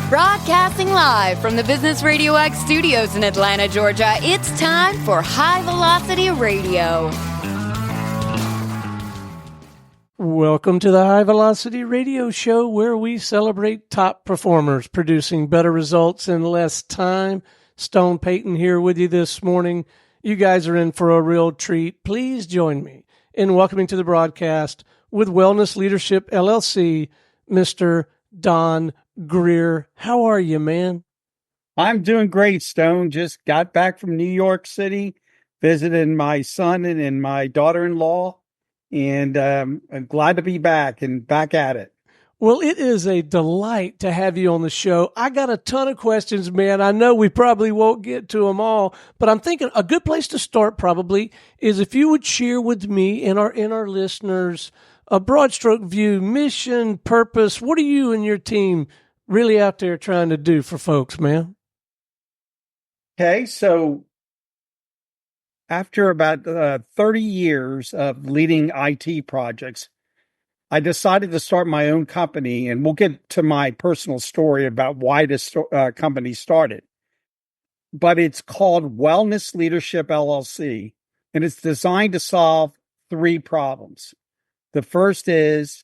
Broadcasting live from the Business Radio X studios in Atlanta, Georgia, it's time for High Velocity Radio. Welcome to the High Velocity Radio Show, where we celebrate top performers producing better results in less time. Stone Payton here with you this morning. You guys are in for a real treat. Please join me in welcoming to the broadcast with Wellness Leadership LLC, Mr. Don Grier. How are you, man? I'm doing great, Stone. Just got back from New York City, visiting my son and my daughter-in-law, and I'm glad to be back and back at it. Well, it is a delight to have you on the show. I got a ton of questions, man. I know we probably won't get to them all, but I'm thinking a good place to start probably is if you would share with me and our listeners a broad stroke view, mission, purpose. What are you and your team really out there trying to do for folks, man? Okay, so after about 30 years of leading IT projects, I decided to start my own company, and we'll get to my personal story about why this company started. But it's called Wellness Leadership LLC, and it's designed to solve three problems. The first is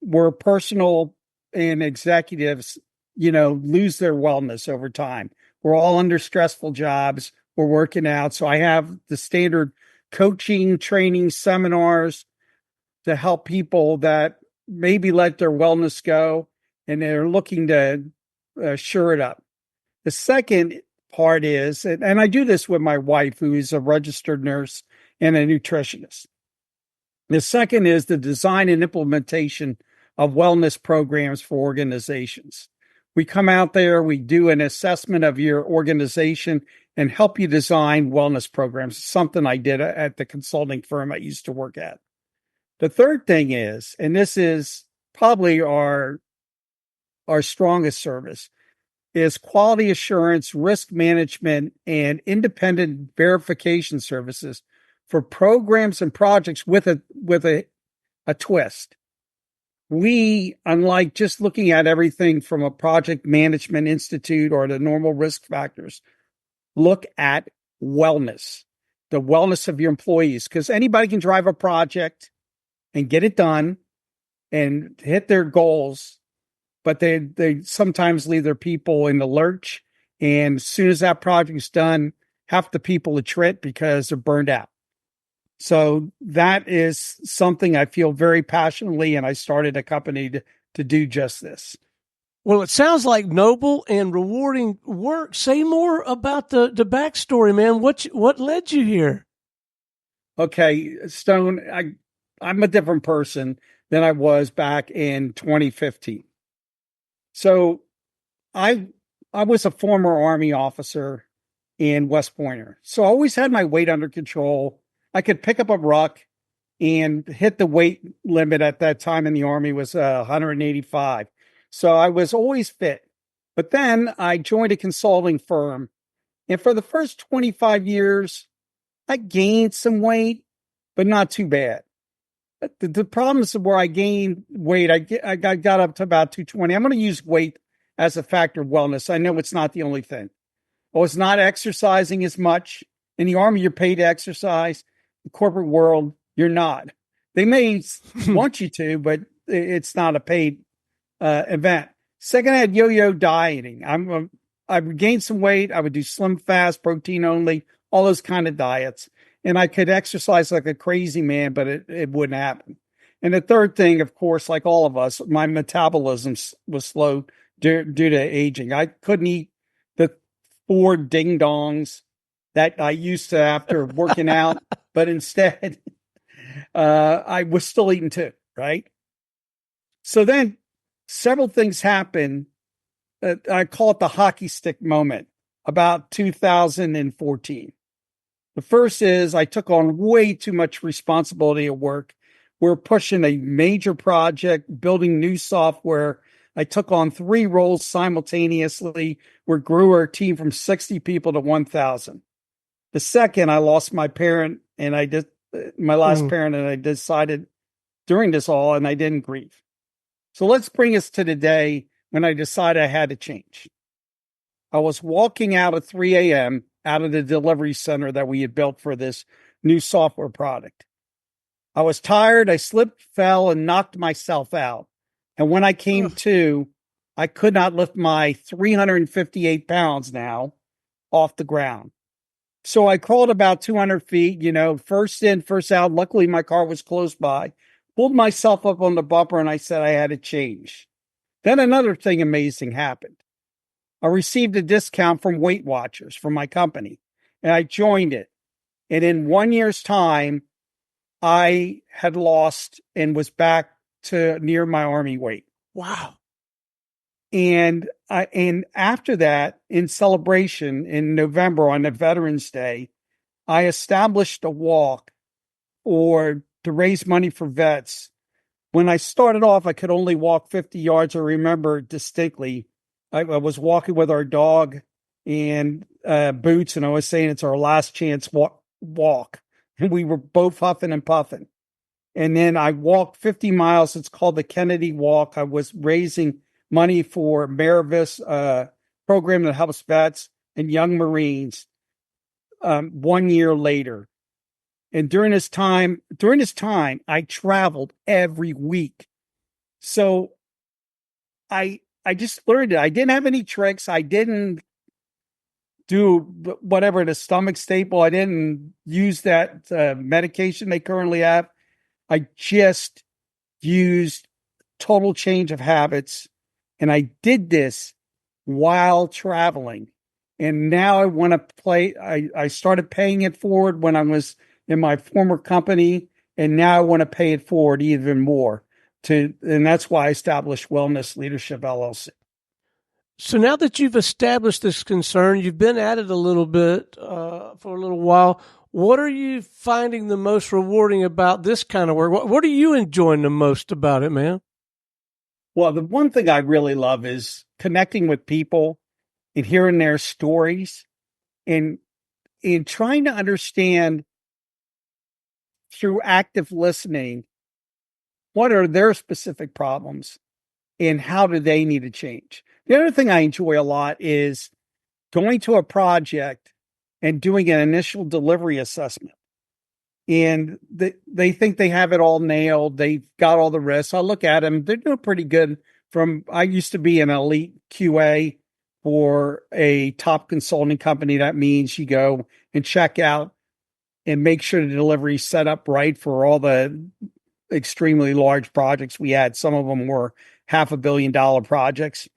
where personal and executives, lose their wellness over time. We're all under stressful jobs. We're working out. So I have the standard coaching, training, seminars to help people that maybe let their wellness go and they're looking to shore it up. The second part is, and I do this with my wife, who is a registered nurse and a nutritionist. The second is the design and implementation of wellness programs for organizations. We come out there, we do an assessment of your organization and help you design wellness programs. Something I did at the consulting firm I used to work at. The third thing is, and this is probably our strongest service, is quality assurance, risk management, and independent verification services for programs and projects with a twist. We, unlike just looking at everything from a project management institute or the normal risk factors, look at wellness, the wellness of your employees, because anybody can drive a project and get it done and hit their goals, but they sometimes leave their people in the lurch. And as soon as that project's done, half the people attrit because they're burned out. So that is something I feel very passionately, and I started a company to do just this. Well, it sounds like noble and rewarding work. Say more about the backstory, man. What led you here? Okay, Stone, I'm a different person than I was back in 2015. So I was a former Army officer in West Pointer. So I always had my weight under control. I could pick up a ruck and hit the weight limit at that time in the Army was 185. So I was always fit. But then I joined a consulting firm. And for the first 25 years, I gained some weight, but not too bad. The problem is where I gained weight, I got up to about 220. I'm going to use weight as a factor of wellness. I know it's not the only thing. I was not exercising as much. In the Army, you're paid to exercise. The corporate world, you're not. They may want you to, but it's not a paid event. Second, I had yo-yo dieting. I would gain some weight. I would do slim fast, protein only, all those kind of diets. And I could exercise like a crazy man, but it wouldn't happen. And the third thing, of course, like all of us, my metabolism was slow due to aging. I couldn't eat the 4 ding-dongs that I used to after working out, but instead, I was still eating 2, right? So then several things happened. I call it the hockey stick moment, about 2014. The first is I took on way too much responsibility at work. We're pushing a major project, building new software. I took on 3 roles simultaneously. We grew our team from 60 people to 1,000. The second, I lost my parent, and my last parent, and I decided during this all, and I didn't grieve. So let's bring us to today when I decided I had to change. I was walking out at 3 a.m. out of the delivery center that we had built for this new software product. I was tired. I slipped, fell, and knocked myself out. And when I came to, I could not lift my 358 pounds now off the ground. So I crawled about 200 feet, first in, first out. Luckily, my car was close by. Pulled myself up on the bumper, and I said I had to change. Then another thing amazing happened. I received a discount from Weight Watchers from my company, and I joined it. And in 1 year's time, I had lost and was back to near my Army weight. Wow. And after that, in celebration in November on the Veterans Day, I established a walk to raise money for vets. When I started off, I could only walk 50 yards. I remember distinctly. I was walking with our dog and Boots, and I was saying it's our last chance walk. And we were both huffing and puffing. And then I walked 50 miles. It's called the Kennedy Walk. I was raising money for Marivis, program that helps vets and young Marines 1 year later. And during this time, I traveled every week. So I just learned it. I didn't have any tricks. I didn't do whatever the stomach staple. I didn't use that medication they currently have. I just used total change of habits. And I did this while traveling. And now I want to I started paying it forward when I was in my former company. And now I want to pay it forward even more. And that's why I established Wellness Leadership LLC. So now that you've established this concern, you've been at it a little bit for a little while. What are you finding the most rewarding about this kind of work? What are you enjoying the most about it, man? Well, the one thing I really love is connecting with people and hearing their stories and trying to understand through active listening what are their specific problems and how do they need to change. The other thing I enjoy a lot is going to a project and doing an initial delivery assessment. And they think they have it all nailed. They've got all the risks. I look at them. They're doing pretty good. I used to be an elite QA for a top consulting company. That means you go and check out and make sure the delivery's set up right for all the extremely large projects we had. Some of them were $500 million projects.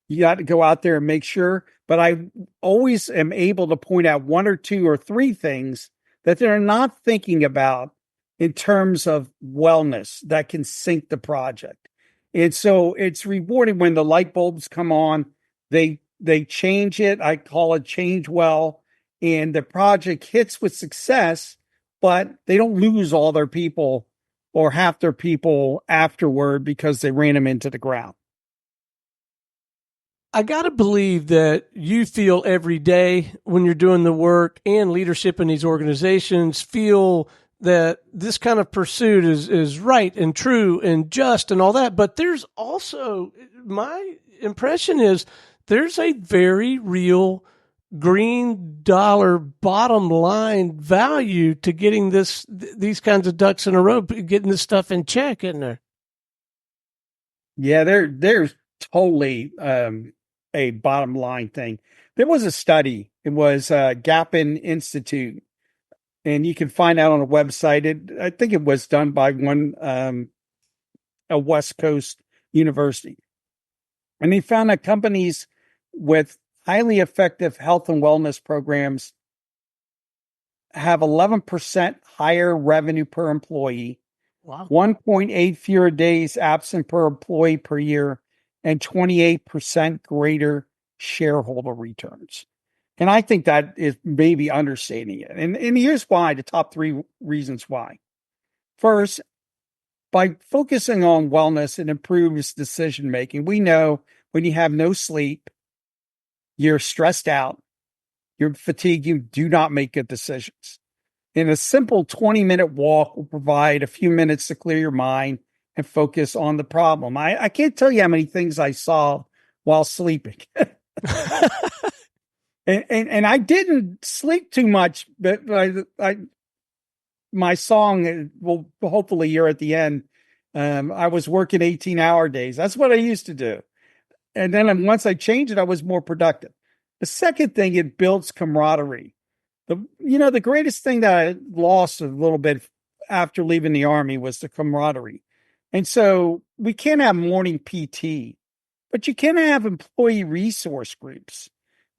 You got to go out there and make sure. But I always am able to point out one or two or three things that they're not thinking about in terms of wellness that can sink the project. And so it's rewarding when the light bulbs come on. They change it. I call it change well. And the project hits with success, but they don't lose all their people or half their people afterward because they ran them into the ground. I got to believe that you feel every day when you're doing the work and leadership in these organizations feel that this kind of pursuit is right and true and just and all that. But there's also, my impression is there's a very real green dollar bottom line value to getting these kinds of ducks in a row, getting this stuff in check, isn't there? Yeah, there's totally a bottom line thing. There was a study. It was Gapin Institute, and you can find out on a website. I think it was done by a West Coast university, and they found that companies with highly effective health and wellness programs have 11% higher revenue per employee, wow, 1.8 fewer days absent per employee per year, and 28% greater shareholder returns. And I think that is maybe understating it. And here's why, the top three reasons why. First, by focusing on wellness, it improves decision making. We know when you have no sleep, you're stressed out, you're fatigued, you do not make good decisions. And a simple 20-minute walk will provide a few minutes to clear your mind and focus on the problem. I can't tell you how many things I solved while sleeping. And I didn't sleep too much, but my song will hopefully hear at the end. I was working 18-hour days. That's what I used to do. And then once I changed it, I was more productive. The second thing, it builds camaraderie. The greatest thing that I lost a little bit after leaving the Army was the camaraderie. And so we can't have morning PT, but you can have employee resource groups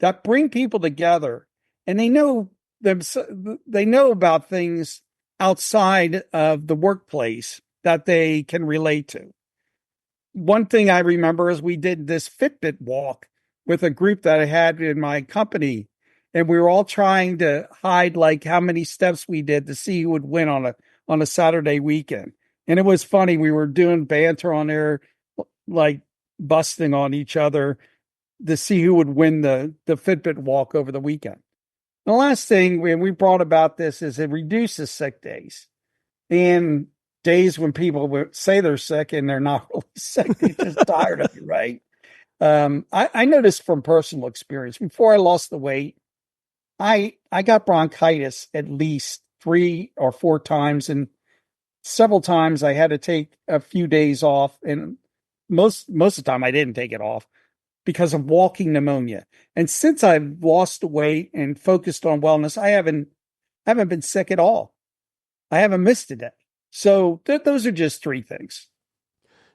that bring people together, and they know about things outside of the workplace that they can relate to. One thing I remember is we did this Fitbit walk with a group that I had in my company, and we were all trying to hide like how many steps we did to see who would win on a Saturday weekend. And it was funny. We were doing banter on there, like busting on each other to see who would win the Fitbit walk over the weekend. The last thing we brought about this is it reduces sick days and days when people say they're sick and they're not really sick. They're just tired of it, right? I noticed from personal experience, before I lost the weight, I got bronchitis at least 3 or 4 times, and several times I had to take a few days off, and most of the time I didn't take it off because of walking pneumonia. And since I've lost the weight and focused on wellness, I haven't been sick at all. I haven't missed a day. So those are just 3 things.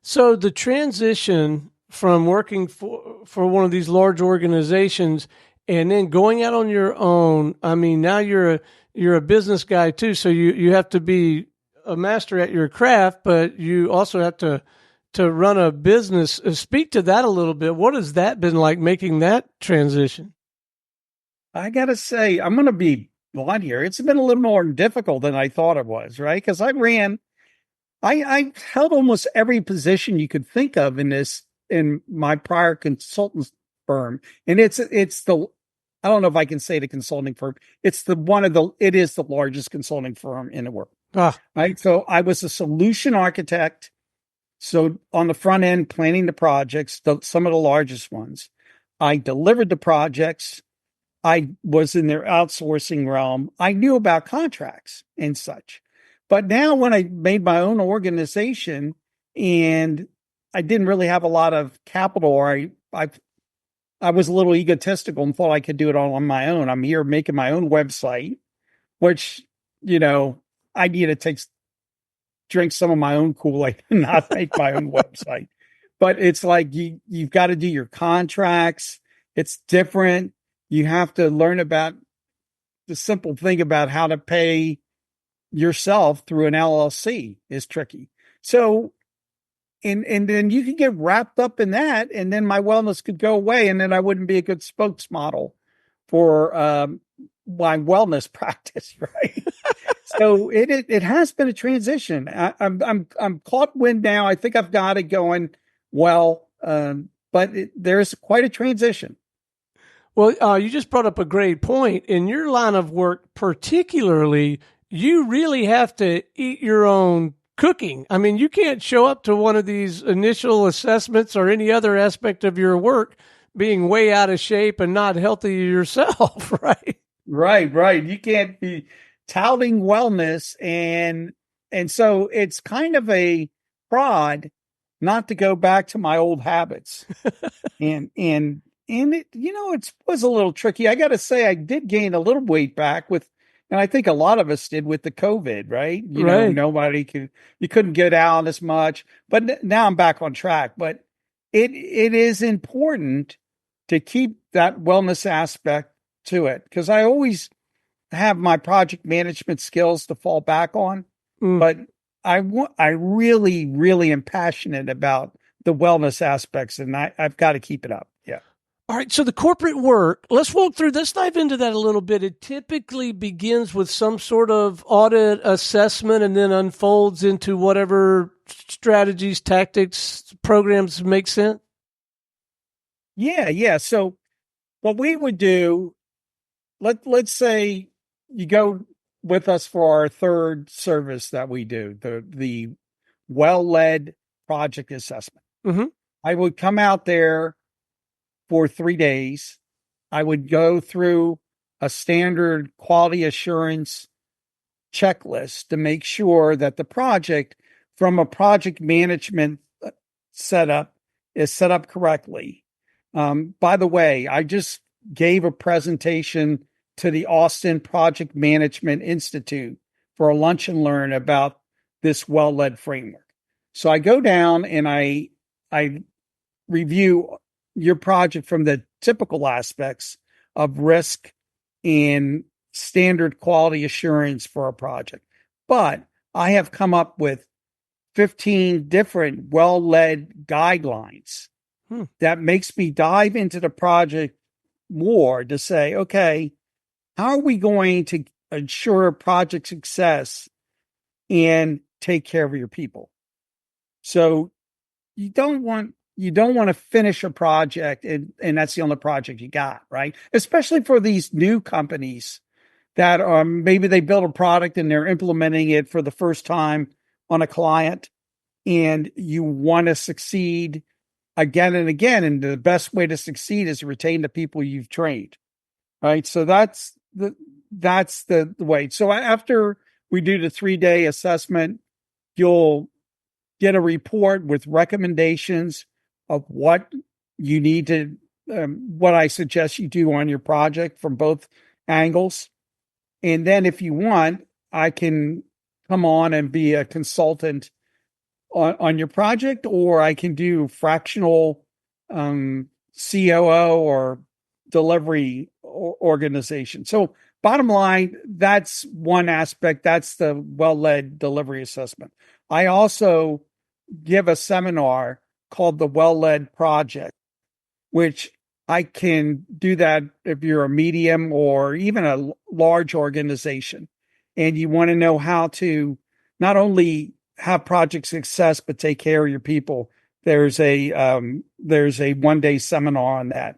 So the transition from working for one of these large organizations and then going out on your own, I mean, now you're a business guy too, so you have to be a master at your craft, but you also have to run a business. Speak to that a little bit. What has that been like, making that transition? I got to say, I'm going to be blunt here. It's been a little more difficult than I thought it was, right? Because I held almost every position you could think of in my prior consultant firm. And I don't know if I can say the consulting firm. It is the largest consulting firm in the world. Right. So I was a solution architect. So on the front end, planning the projects, some of the largest ones. I delivered the projects. I was in their outsourcing realm. I knew about contracts and such. But now when I made my own organization and I didn't really have a lot of capital, or I was a little egotistical and thought I could do it all on my own. I'm here making my own website, which, I need to drink some of my own Kool-Aid and not make my own website. But it's like you've got to do your contracts. It's different. You have to learn about the simple thing about how to pay yourself through an LLC is tricky. So, and then you could get wrapped up in that, and then my wellness could go away, and then I wouldn't be a good spokesmodel for my wellness practice, right? So it has been a transition. I'm caught wind now. I think I've got it going well, but there's quite a transition. Well, you just brought up a great point. In your line of work, particularly, you really have to eat your own cooking. I mean, you can't show up to one of these initial assessments or any other aspect of your work being way out of shape and not healthy yourself, right? Right. You can't be touting wellness, and so it's kind of a prod not to go back to my old habits. and it, it was a little tricky. I got to say, I did gain a little weight back and I think a lot of us did with the COVID, right? Right. You couldn't get out as much, but now I'm back on track. But it is important to keep that wellness aspect to it, because I always have my project management skills to fall back on, but I really, really am passionate about the wellness aspects, and I've got to keep it up. Yeah. All right. So the corporate work, let's walk through this, dive into that a little bit. It typically begins with some sort of audit assessment and then unfolds into whatever strategies, tactics, programs make sense. Yeah. So what we would do, let's say you go with us for our third service that we do, the well-led project assessment. Mm-hmm. I would come out there for 3 days. I would go through a standard quality assurance checklist to make sure that the project, from a project management setup, is set up correctly. By the way, I just gave a presentation to the Austin Project Management Institute for a lunch and learn about this well-led framework. So I go down and I review your project from the typical aspects of risk and standard quality assurance for a project. But I have come up with 15 different well-led guidelines that makes me dive into the project more to say, okay, how are we going to ensure project success and take care of your people? So you don't want to finish a project and that's the only project you got, right? Especially for these new companies that maybe they build a product and they're implementing it for the first time on a client, and you want to succeed again and again. And the best way to succeed is to retain the people you've trained, right? So that's the way. So after we do the 3-day assessment, you'll get a report with recommendations of what you need to, what I suggest you do on your project from both angles. And then if you want, I can come on and be a consultant on your project, or I can do fractional COO or delivery organization. So bottom line, that's one aspect. That's the well-led delivery assessment. I also give a seminar called the Well-Led Project, which I can do that if you're a medium or even a large organization and you want to know how to not only have project success, but take care of your people. There's a 1-day seminar on that.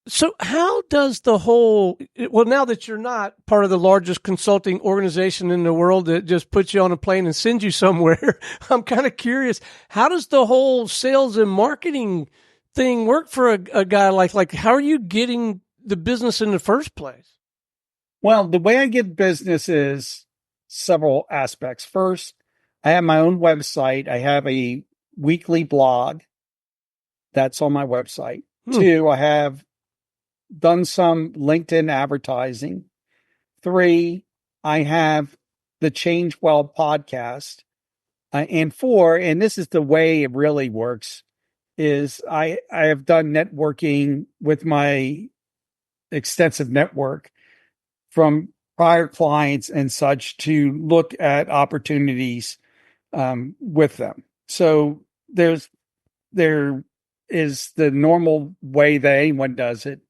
So how does the whole, well, now that you're not part of the largest consulting organization in the world that just puts you on a plane and sends you somewhere, I'm kind of curious, how does the whole sales and marketing thing work for a guy like how are you getting the business in the first place? Well, the way I get business is several aspects. First, I have my own website. I have a weekly blog that's on my website. 2, I have done some LinkedIn advertising. 3, I have the Change Well podcast. And 4, and this is the way it really works, is I have done networking with my extensive network from prior clients and such to look at opportunities with them. So there is the normal way that anyone does it,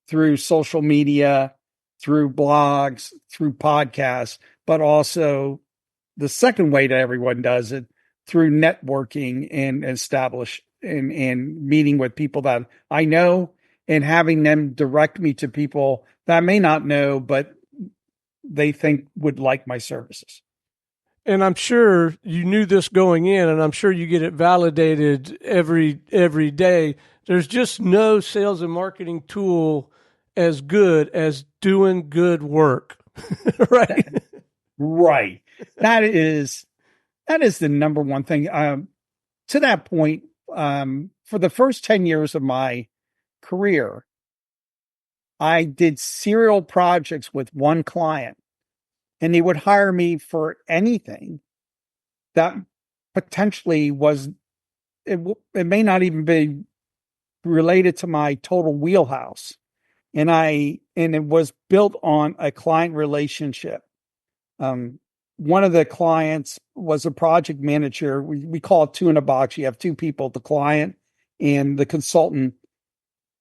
through social media, through blogs, through podcasts, but also the second way that everyone does it, through networking and and meeting with people that I know and having them direct me to people that I may not know, but they think would like my services. And I'm sure you knew this going in, and I'm sure you get it validated every day. There's just no sales and marketing tool as good as doing good work, right? Right. That is the number one thing. To that point, for the first 10 years of my career, I did serial projects with one client, and they would hire me for anything that potentially was, it may not even be related to my total wheelhouse. And it was built on a client relationship. One of the clients was a project manager. We call it 2 in a box. You have 2 people, the client and the consultant,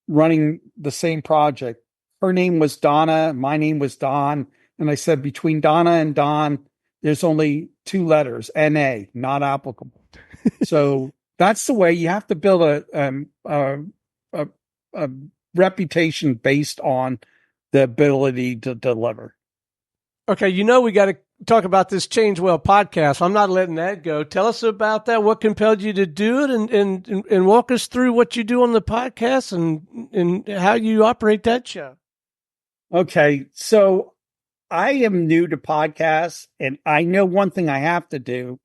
running the same project. Her name was Donna. My name was Don. And I said, between Donna and Don, there's only 2 letters, NA, not applicable. So that's the way you have to build a reputation based on the ability to deliver. Okay, we got to talk about this Change Well podcast. I'm not letting that go. Tell us about that. What compelled you to do it, and walk us through what you do on the podcast and how you operate that show. Okay. So I am new to podcasts, and I know one thing I have to do,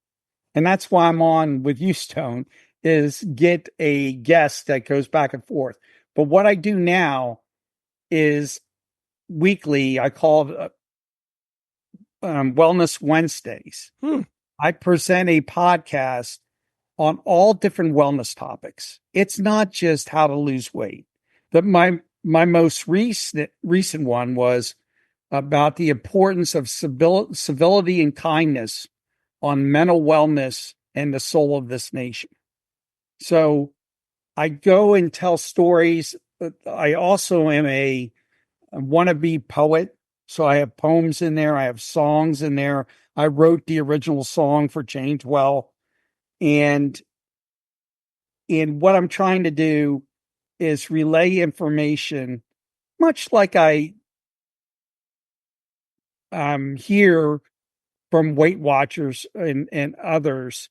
and that's why I'm on with you, Stone, is get a guest that goes back and forth. But what I do now is weekly, I call it Wellness Wednesdays. I present a podcast on all different wellness topics. It's not just how to lose weight. My most recent one was about the importance of civility and kindness on mental wellness and the soul of this nation. So I go and tell stories. I also am a wannabe poet. So I have poems in there. I have songs in there. I wrote the original song for Change Well. And what I'm trying to do is relay information, much like I hear from Weight Watchers and others.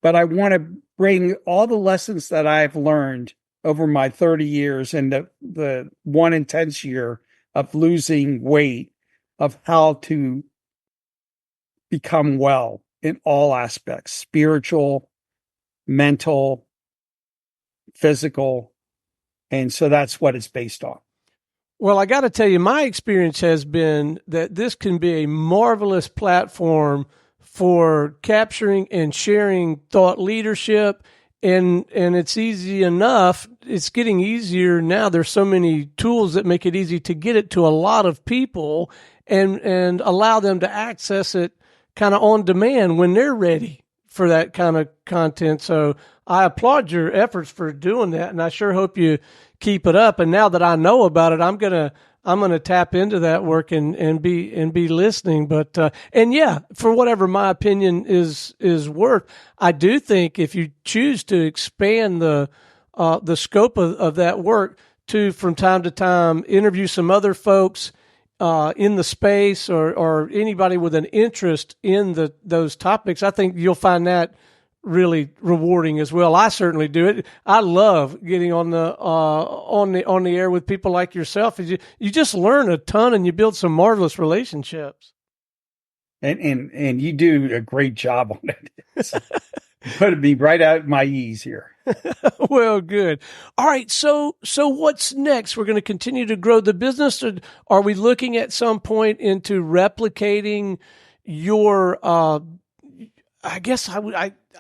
But I want to bring all the lessons that I've learned over my 30 years and the one intense year of losing weight, of how to become well in all aspects, spiritual, mental, physical. And so that's what it's based on. Well, I got to tell you, my experience has been that this can be a marvelous platform for capturing and sharing thought leadership. And it's easy enough. It's getting easier now. There's so many tools that make it easy to get it to a lot of people and allow them to access it kind of on demand when they're ready for that kind of content. So I applaud your efforts for doing that, and I sure hope you keep it up. And now that I know about it, I'm gonna tap into that work and be listening. But and yeah, for whatever my opinion is worth, I do think if you choose to expand the scope of that work to, from time to time, interview some other folks in the space or anybody with an interest in those topics, I think you'll find that really rewarding as well. I certainly do it. I love getting on the air with people like yourself. You just learn a ton and you build some marvelous relationships. And you do a great job on it. It's putting me right out of my ease here. Well, good. All right. So what's next? We're going to continue to grow the business. Or are we looking at some point into replicating your, I guess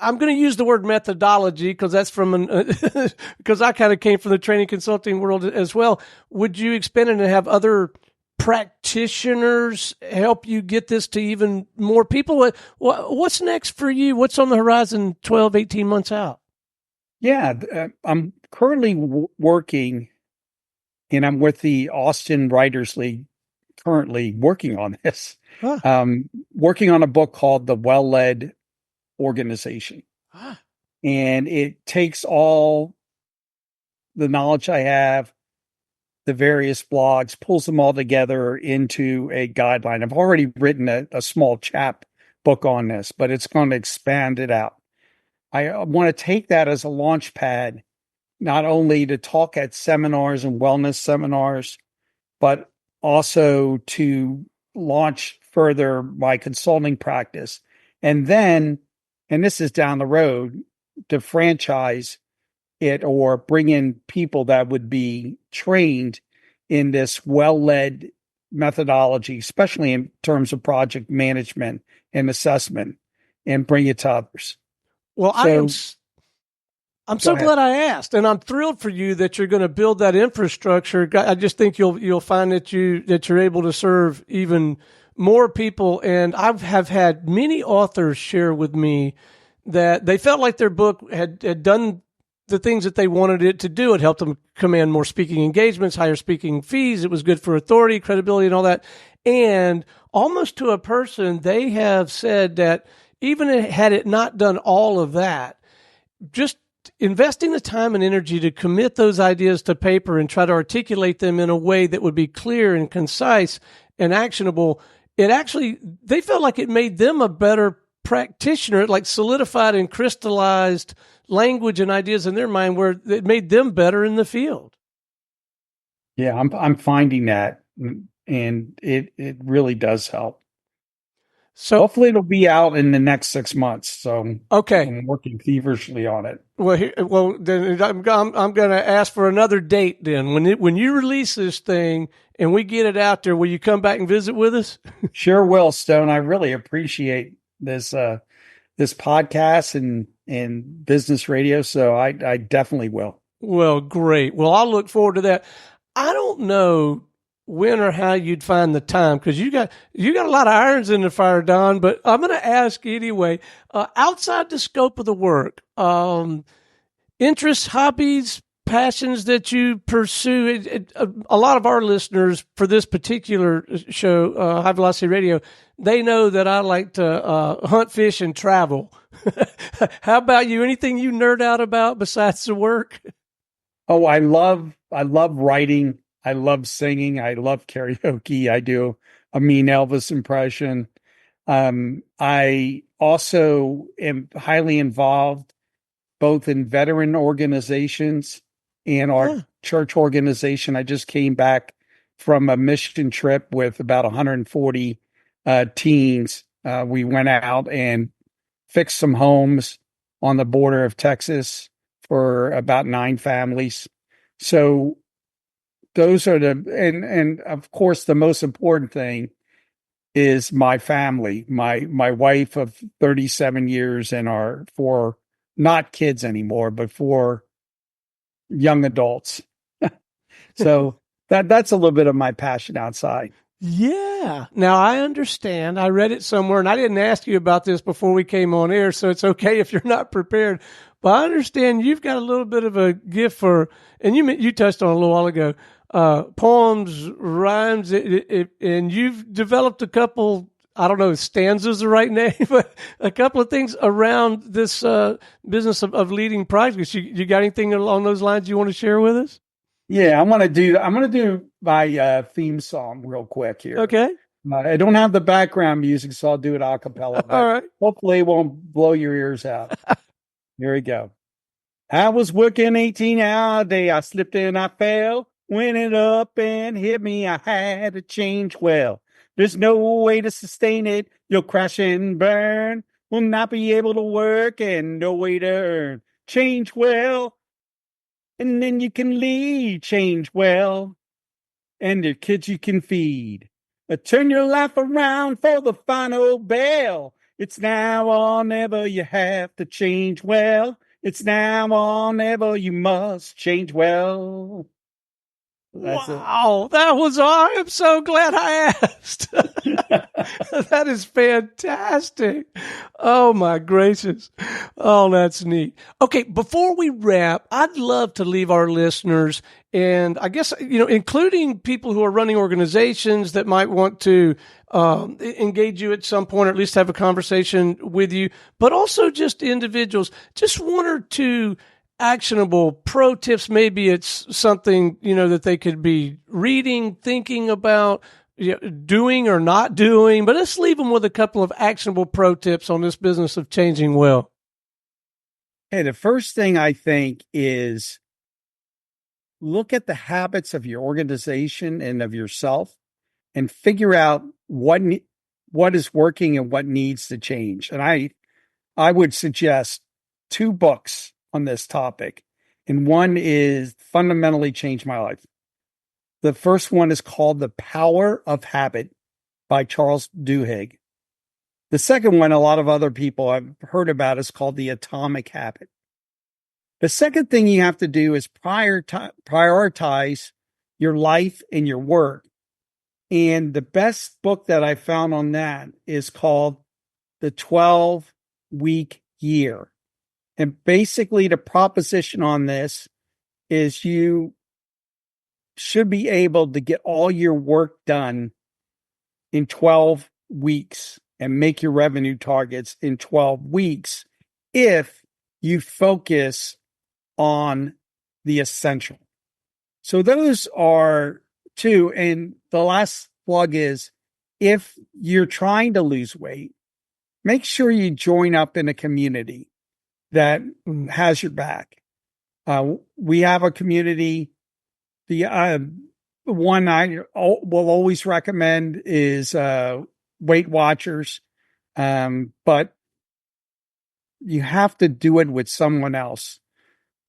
I'm going to use the word methodology because that's because I kind of came from the training consulting world as well. Would you expand it and have other practitioners help you get this to even more people? What's next for you? What's on the horizon 12, 18 months out? Yeah, I'm currently working, and I'm with the Austin Writers League, currently working on this. Working on a book called The Well-Led Organization. And it takes all the knowledge I have, the various blogs, pulls them all together into a guideline. I've already written a small chap book on this, but it's going to expand it out. I want to take that as a launch pad, not only to talk at seminars and wellness seminars, but also to launch further my consulting practice. And then, and this is down the road, to franchise it or bring in people that would be trained in this well-led methodology, especially in terms of project management and assessment, and bring it to others. Well, I'm so glad I asked, and I'm thrilled for you that you're going to build that infrastructure. I just think you'll find that you're able to serve even more people. And I have had many authors share with me that they felt like their book had done the things that they wanted it to do. It helped them command more speaking engagements, higher speaking fees. It was good for authority, credibility, and all that. And almost to a person, they have said that even had it not done all of that, just investing the time and energy to commit those ideas to paper and try to articulate them in a way that would be clear and concise and actionable, they felt like it made them a better practitioner. It like solidified and crystallized language and ideas in their mind where it made them better in the field. Yeah, I'm finding that, and it really does help. So hopefully it'll be out in the next 6 months. So okay, I'm working feverishly on it. Well, then I'm going to ask for another date. Then when you release this thing and we get it out there, will you come back and visit with us? Sure will, Stone. I really appreciate this this podcast and business radio. So I definitely will. Well, great. Well, I'll look forward to that. I don't know when or how you'd find the time because you got a lot of irons in the fire, Don. But I'm going to ask anyway. Outside the scope of the work, interests, hobbies, passions that you pursue. A lot of our listeners for this particular show, High Velocity Radio, they know that I like to hunt, fish, and travel. How about you? Anything you nerd out about besides the work? Oh, I love writing. I love singing. I love karaoke. I do a mean Elvis impression. I also am highly involved both in veteran organizations and our church organization. I just came back from a mission trip with about 140 teens. We went out and fixed some homes on the border of Texas for about 9 families. So those are and of course the most important thing is my family, my wife of 37 years and our 4 not kids anymore, but 4 young adults. So that's a little bit of my passion outside. Yeah. Now I understand. I read it somewhere and I didn't ask you about this before we came on air, so it's okay if you're not prepared. But I understand you've got a little bit of a gift for, and you touched on it a little while ago, poems, rhymes, and you've developed a couple, I don't know if stanzas the right name, but a couple of things around this business of leading projects. You got anything along those lines you want to share with us? Yeah, I'm gonna do my theme song real quick here. Okay. I don't have the background music, so I'll do it a cappella. But all right. Hopefully it won't blow your ears out. Here we go. I was working 18-hour day. I slipped and I fell. When it up and hit me, I had to change. Well, there's no way to sustain it. You'll crash and burn. Will not be able to work and no way to earn. Change well. And then you can lead. Change well. And your kids you can feed. Turn your life around for the final bell. It's now or never, you have to change well. It's now or never, you must change well. Wow, that was I am so glad I asked. That is fantastic. Oh my gracious. Oh, that's neat. Okay, before we wrap, I'd love to leave our listeners, and I guess, including people who are running organizations that might want to engage you at some point, or at least have a conversation with you, but also just individuals, just 1 or 2 actionable pro tips. Maybe it's something, that they could be reading, thinking about, doing or not doing, but let's leave them with a couple of actionable pro tips on this business of changing well. Hey, the first thing I think is look at the habits of your organization and of yourself and figure out what is working and what needs to change. And I would suggest 2 books on this topic. And one is fundamentally changed my life. The first one is called The Power of Habit by Charles Duhigg. The second one, a lot of other people I've heard about, is called The Atomic Habit. The second thing you have to do is prioritize your life and your work. And the best book that I found on that is called The 12-Week Year. And basically the proposition on this is you should be able to get all your work done in 12 weeks and make your revenue targets in 12 weeks if you focus on the essential. So those are 2. And the last plug is if you're trying to lose weight, make sure you join up in a community that has your back. We have a community. The one I will always recommend is Weight Watchers, but you have to do it with someone else.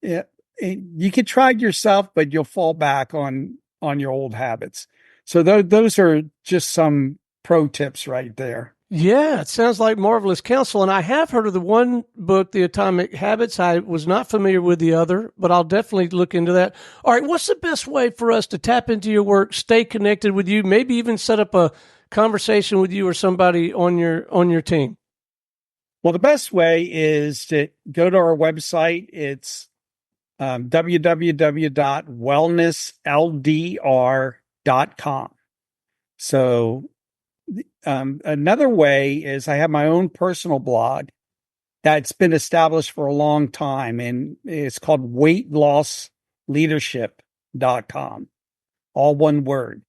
You can try it yourself, but you'll fall back on your old habits. So those are just some pro tips right there. Yeah, it sounds like marvelous counsel. And I have heard of the one book, The Atomic Habits. I was not familiar with the other, but I'll definitely look into that. All right, what's the best way for us to tap into your work, stay connected with you, maybe even set up a conversation with you or somebody on your team? Well, the best way is to go to our website. It's www.wellnessldr.com. So another way is I have my own personal blog that's been established for a long time, and it's called weightlossleadership.com. All one word.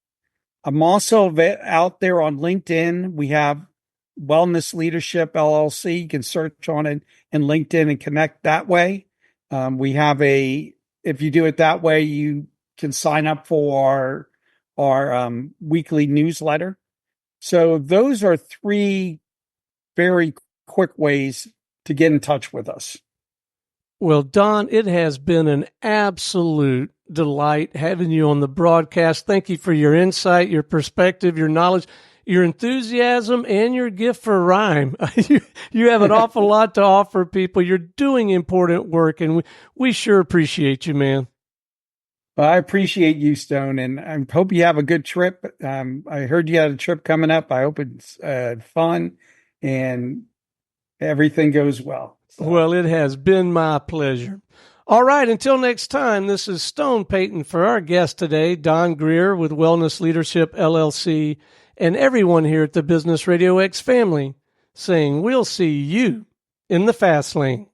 I'm also out there on LinkedIn. We have Wellness Leadership LLC. You can search on it in LinkedIn and connect that way. We have if you do it that way, you can sign up for our weekly newsletter. So those are three very quick ways to get in touch with us. Well, Don, it has been an absolute delight having you on the broadcast. Thank you for your insight, your perspective, your knowledge, your enthusiasm, and your gift for rhyme. You have an awful lot to offer people. You're doing important work, and we sure appreciate you, man. Well, I appreciate you, Stone, and I hope you have a good trip. I heard you had a trip coming up. I hope it's fun and everything goes well. So. Well, it has been my pleasure. All right, until next time, this is Stone Payton for our guest today, Don Grier with Wellness Leadership LLC, and everyone here at the Business Radio X family saying we'll see you in the fast lane.